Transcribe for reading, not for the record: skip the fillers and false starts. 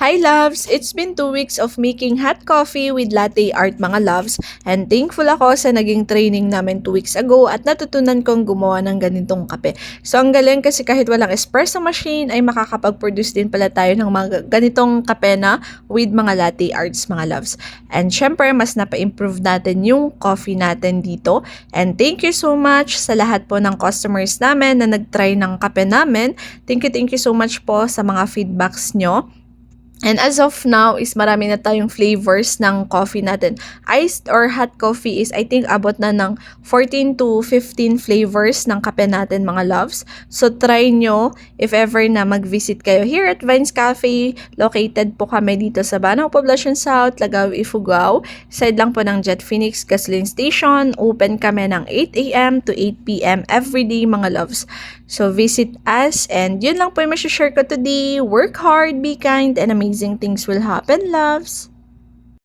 Hi loves! It's been 2 weeks of making hot coffee with latte art mga loves, and thankful ako sa naging training namin 2 weeks ago at natutunan kong gumawa ng ganitong kape. So ang galing kasi kahit walang espresso machine ay makakapag-produce din pala tayo ng mga ganitong kape na with mga latte arts mga loves. And syempre mas napa-improve natin yung coffee natin dito, and thank you so much sa lahat po ng customers namin na nag-try ng kape namin. Thank you so much po sa mga feedbacks nyo. And as of now is marami na tayong flavors ng coffee natin. Iced or hot coffee is I think abot na ng 14 to 15 flavors ng kape natin mga loves. So try nyo if ever na mag-visit kayo here at Vines Cafe. Located po kami dito sa Banao Poblacion South, Lagaw, Ifugao. Side lang po ng Jet Phoenix Gasoline Station. Open kami ng 8 a.m. to 8 p.m. everyday mga loves. So visit us, and yun lang po yung share ko today. Work hard, be kind, and amazing things will happen, loves.